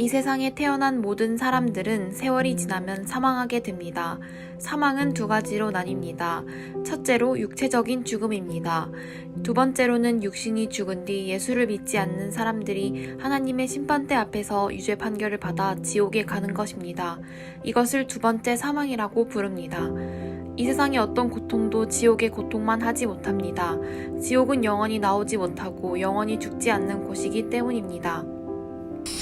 이 세상에 태어난 모든 사람들은 세월이 지나면 사망하게 됩니다. 사망은 두 가지로 나뉩니다. 첫째로 육체적인 죽음입니다. 두 번째로는 육신이 죽은 뒤 예수를 믿지 않는 사람들이 하나님의 심판대 앞에서 유죄 판결을 받아 지옥에 가는 것입니다. 이것을 두 번째 사망이라고 부릅니다. 이 세상의 어떤 고통도 지옥의 고통만 하지 못합니다. 지옥은 영원히 나오지 못하고 영원히 죽지 않는 곳이기 때문입니다.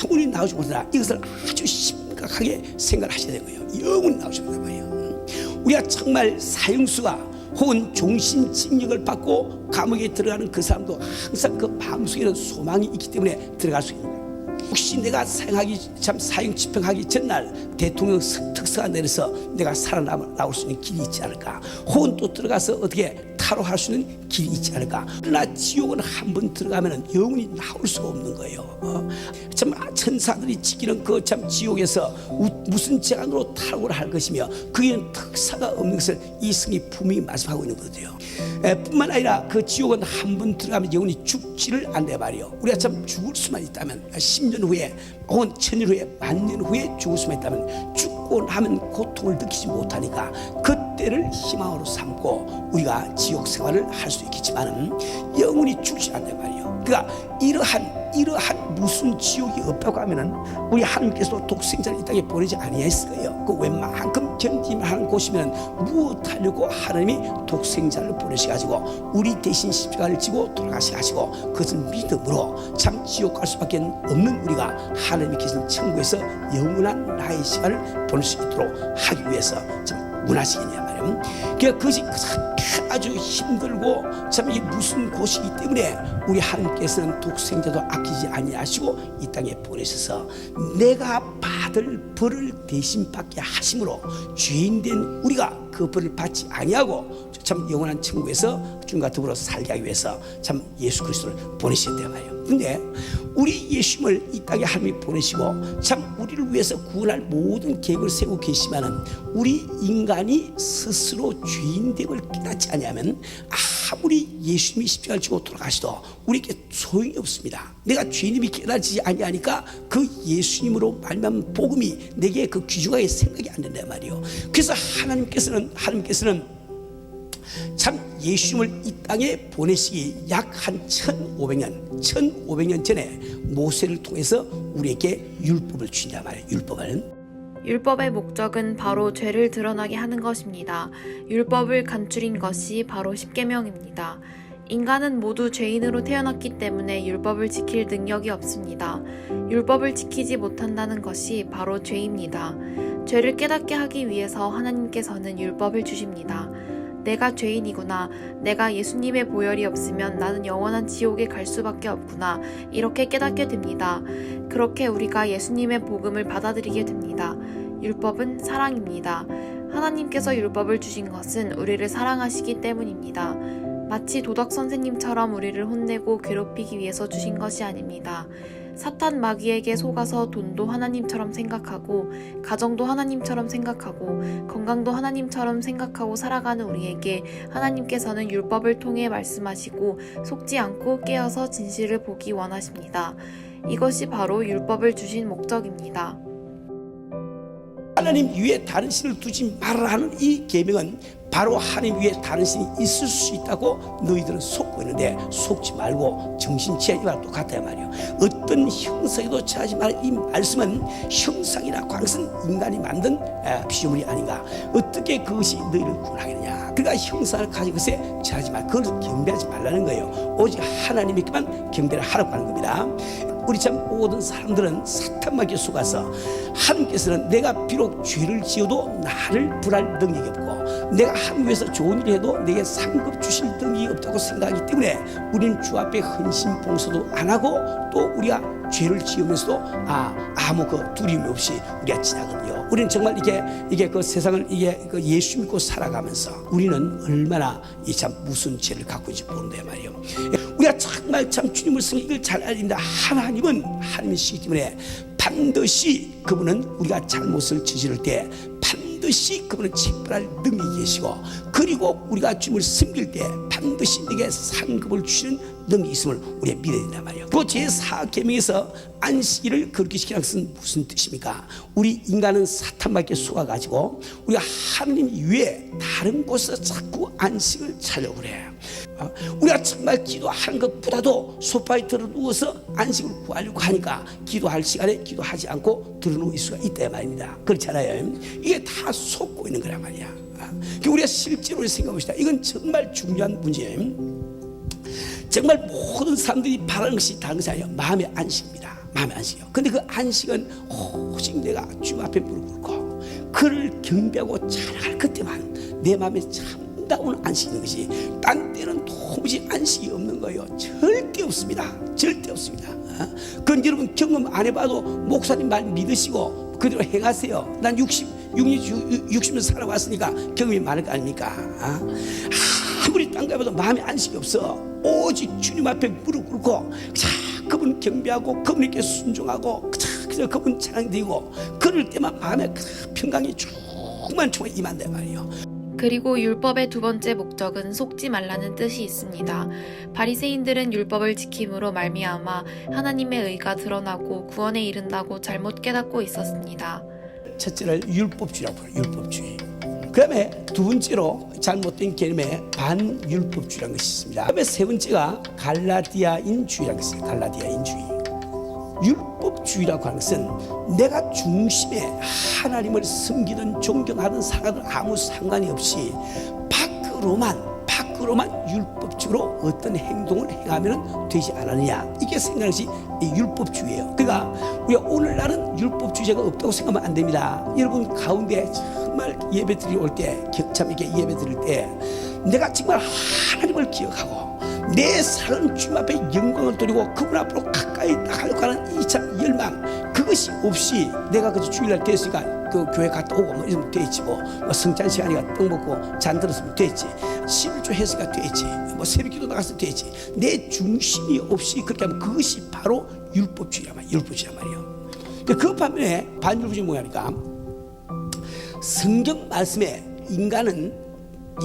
영원히 나오지 못한다. 이것을 아주 심각하게 생각을 하셔야 되는 거예요. 영원히 나오지 못한단 말이에요. 우리가 정말 사형수가 혹은 종신징역을 받고 감옥에 들어가는 그 사람도 항상 그 마음속에는 소망이 있기 때문에 들어갈 수 있는 거예요. 혹시 내가 사형 집행하기 전날 대통령 특사가 내려서 내가 살아나올 수 있는 길이 있지 않을까? 혹은 또 들어가서 어떻게 탈옥할 수 있는 길이 있지 않을까? 그러나 지옥은 한 번 들어가면 영원히 나올 수가 없는 거예요. 참 천사들이 지키는 그 참 지옥에서 무슨 재간으로 탈옥을 할 것이며 그에는 특사가 없는 것을 이 성이 분명히 말씀하고 있는 거죠. 뿐만 아니라 그 지옥은 한 번 들어가면 영원히 죽지를 않는다 말이에요. 우리가 참 죽을 수만 있다면 10년 후에 혹은 1000년 후에 1000년 후에 죽을 수만 있다면 죽고 나면 고통을 느끼지 못하니까 그때를 희망으로 삼고 우리가 지옥 생활을 할 수 있겠지만 영원히 죽지 않는다 말이에요. 그러니까 이러한 무슨 지옥이 없다고 하면은 우리 하나님께서 독생자를 이 땅에 보내지 아니했어요. 그 웬만큼 견디만 하는 곳이면 무엇하려고 하나님이 독생자를 보내셔가지고 우리 대신 십자가를 지고 돌아가셔가지고 그것을 믿음으로 참 지옥 갈 수밖에 없는 우리가 하나님이 계신 천국에서 영원한 나의 시간을 보낼 수 있도록 하기 위해서 참 문하시겠냐 말이에요. 그러니까 그것이 아주 힘들고 참 이게 무슨 곳이기 때문에 우리 하나님께서는 독생자도 아끼지 아니하시고 이 땅에 보내셔서 내가 받을 벌을 대신 받게 하심으로 죄인된 우리가 그 벌을 받지 아니하고 참 영원한 천국에서 주님과 더불어 살게 하기 위해서 참 예수 그리스도를 보내셨단 말이에요. 근데 우리 예수님을 이 땅에 하나님이 보내시고 참 우리를 위해서 구원할 모든 계획을 세우고 계시면은 우리 인간이 스스로 죄인됨을 깨닫지 않으면 아무리 예수님이 십자가를 지고 돌아가시도 우리에게 소용이 없습니다. 내가 죄인임이 깨닫지 아니하니까 그 예수님으로 말미암은 복음이 내게 그 귀중하게 생각이 안 된단 말이에요. 그래서 하나님께서는 참 예수님을 이 땅에 보내시기 약 한 1500년 전에 모세를 통해서 우리에게 율법을 주신단 말이에요. 율법의 목적은 바로 죄를 드러나게 하는 것입니다. 율법을 간추린 것이 바로 십계명입니다. 인간은 모두 죄인으로 태어났기 때문에 율법을 지킬 능력이 없습니다. 율법을 지키지 못한다는 것이 바로 죄입니다. 죄를 깨닫게 하기 위해서 하나님께서는 율법을 주십니다. 내가 죄인이구나. 내가 예수님의 보혈이 없으면 나는 영원한 지옥에 갈 수밖에 없구나. 이렇게 깨닫게 됩니다. 그렇게 우리가 예수님의 복음을 받아들이게 됩니다. 율법은 사랑입니다. 하나님께서 율법을 주신 것은 우리를 사랑하시기 때문입니다. 마치 도덕 선생님처럼 우리를 혼내고 괴롭히기 위해서 주신 것이 아닙니다. 사탄 마귀에게 속아서 돈도 하나님처럼 생각하고 가정도 하나님처럼 생각하고 건강도 하나님처럼 생각하고 살아가는 우리에게 하나님께서는 율법을 통해 말씀하시고 속지 않고 깨어서 진실을 보기 원하십니다. 이것이 바로 율법을 주신 목적입니다. 하나님 위에 다른 신을 두지 말아라 하는 이 계명은 바로 하나님 위에 다른 신이 있을 수 있다고 너희들은 속고 있는데 속지 말고 정신 차리지 말고 똑같아요 말이에요. 어떤 형상에도 처하지 말라. 이 말씀은 형상이나 광선 인간이 만든 피조물이 아닌가. 어떻게 그것이 너희를 구원하겠느냐. 그러니까 형상을 가진 것에 처하지 말고 그걸 경배하지 말라는 거예요. 오직 하나님에게만 경배를 하라고 하는 겁니다. 우리 참 모든 사람들은 사탄에게 속아서 하나님께서는 내가 비록 죄를 지어도 나를 불할 능력이 없고 내가 한국에서 좋은 일을 해도 내게 상급 주실 능력이 없다고 생각하기 때문에 우리는 주 앞에 헌신 봉사도 안 하고 또 우리가 죄를 지으면서도 아무 그 두려움이 없이 우리가 지나거든요. 우리는 정말 이게 그 세상을 그 예수 믿고 살아가면서 우리는 얼마나 이 참 무슨 죄를 갖고 있는지 모른다 말이에요. 우리가 정말 참 주님을 섬기기를 잘 알린다. 하나님은 하나님이시기 때문에 반드시 그분은 우리가 잘못을 저지를 때 반드시 그분은 책벌할 능력이 계시고 그리고 우리가 주님을 섬길 때 반드시 내게 상급을 주시는 능력이 있음을 우리가 믿어야 된단 말이에요. 그 제4계명에서 안식일을 그렇게 시키는 것은 무슨 뜻입니까? 우리 인간은 사탄밖에 속아가지고 우리가 하나님 이외에 다른 곳에서 자꾸 안식을 찾으려고 그래. 우리가 정말 기도하는 것보다도 소파에 들어 누워서 안식을 구하려고 하니까 기도할 시간에 기도하지 않고 들어 누울 수가 있다 말입니다. 그렇잖아요. 이게 다 속고 있는 거란 말이야. 우리가 실제로 생각해봅시다. 이건 정말 중요한 문제예요. 정말 모든 사람들이 바라는 것이 다른 것이 아니에요. 마음의 안식입니다. 마음의 안식이요. 근데 그 안식은 오직 내가 주 앞에 무릎 꿇고 그를 경배하고 찬양할 그때만 내 마음에 참다운 안식이 있는 것이, 딴 때는 도무지 안식이 없는 거예요. 절대 없습니다. 절대 없습니다. 그건 여러분 경험 안 해봐도 목사님 말 믿으시고 그대로 행하세요. 난 60년 살아왔으니까 경험이 많을 거 아닙니까? 아무리 딴 거 해봐도 마음에 안식이 없어. 오직 주님 앞에 무릎 꿇고 그분 경배하고 그분에게 순종하고 그래서 그분 찬양드리고 그럴 때만 마음에 평강이 충만 임한단 말이에요. 그리고 율법의 두 번째 목적은 속지 말라는 뜻이 있습니다. 바리새인들은 율법을 지킴으로 말미암아 하나님의 의가 드러나고 구원에 이른다고 잘못 깨닫고 있었습니다. 첫째를 율법주의라고 해요. 율법주의. 그 다음에 두 번째로 잘못된 개념의 반율법주의라는 것이 있습니다. 그 다음에 세 번째가 갈라디아인주의라는 것이 있어요. 갈라디아인주의. 율법주의라고 하는 것은 내가 중심에 하나님을 섬기든 존경하든 사랑하든 아무 상관이 없이 밖으로만 율법적으로 어떤 행동을 행하면 되지 않느냐, 이게 생각하는 것이 율법주의예요. 그러니까 우리가 오늘날은 율법주의자가 없다고 생각하면 안 됩니다. 여러분 가운데 정말 예배 드리러 올 때, 격참 있게 예배 드릴 때 내가 정말 하나님을 기억하고 내 사는 주님 앞에 영광을 돌리고 그분 앞으로 가까이 나가려고 하는 이 참 열망, 그것이 없이 내가 그 주일날 됐으니까 그 교회 갔다 오고 뭐 이러면 되지, 뭐 성찬 시간이가 떡 먹고 잔 들었으면 되지, 11조 했으니까 되지, 뭐 새벽기도 나가서 되지. 내 중심이 없이 그렇게 하면 그것이 바로 율법주의란 말이에요. 근데 그 반면에 반율법주의 뭐냐니까, 성경 말씀에 인간은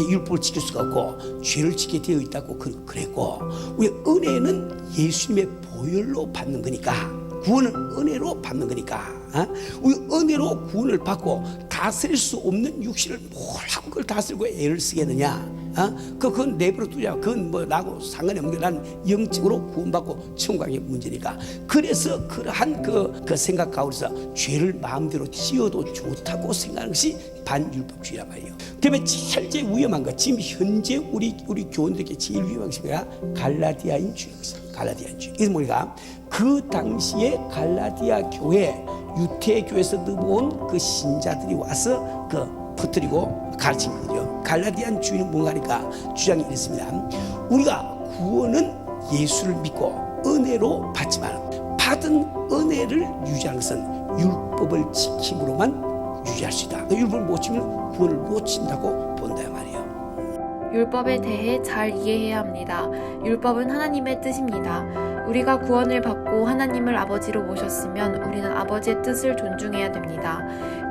율법을 지킬 수가 없고 죄를 지게 되어 있다고 그랬고, 우리 은혜는 예수님의 보혈로 받는 거니까, 구원은 은혜로 받는 거니까, 우리 은혜로 구원을 받고 다스릴 수 없는 육신을 뭐라고 그걸 다스리고 애를 쓰겠느냐? 그건 내버려 두자. 그건 뭐 나하고 상관이 없는 게, 나는 영적으로 구원받고 천국의 문제니까. 그래서 그러한 그 생각 가운데서 죄를 마음대로 지어도 좋다고 생각하는 것이 반율법주의란 말이에요. 그러면 제일 위험한 거, 지금 현재 우리 교원들에게 제일 위험한 것이 뭐야? 갈라디아인주의입니다. 갈라디아인주의. 이게 뭐니까, 그 당시에 갈라디아 교회, 유태교에서 넘어온 그 신자들이 와서 그 퍼뜨리고 가르친 거죠. 갈라디아인주의는 뭔가 하니까 주장이 이렇습니다. 우리가 구원은 예수를 믿고 은혜로 받지만 받은 은혜를 유지하는 것은 율법을 지킴으로만 유지할 수 있다. 율법을 못 지키면 구원을 못 친다고 본다 말이에요. 율법에 대해 잘 이해해야 합니다. 율법은 하나님의 뜻입니다. 우리가 구원을 받고 하나님을 아버지로 모셨으면 우리는 아버지의 뜻을 존중해야 됩니다.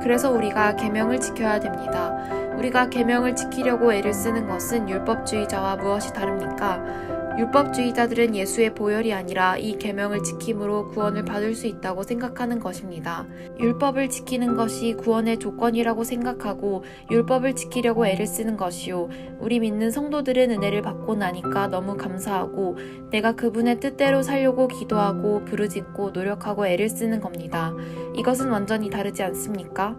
그래서 우리가 계명을 지켜야 됩니다. 우리가 계명을 지키려고 애를 쓰는 것은 율법주의자와 무엇이 다릅니까? 율법주의자들은 예수의 보혈이 아니라 이 계명을 지킴으로 구원을 받을 수 있다고 생각하는 것입니다. 율법을 지키는 것이 구원의 조건이라고 생각하고 율법을 지키려고 애를 쓰는 것이요, 우리 믿는 성도들은 은혜를 받고 나니까 너무 감사하고 내가 그분의 뜻대로 살려고 기도하고 부르짖고 노력하고 애를 쓰는 겁니다. 이것은 완전히 다르지 않습니까?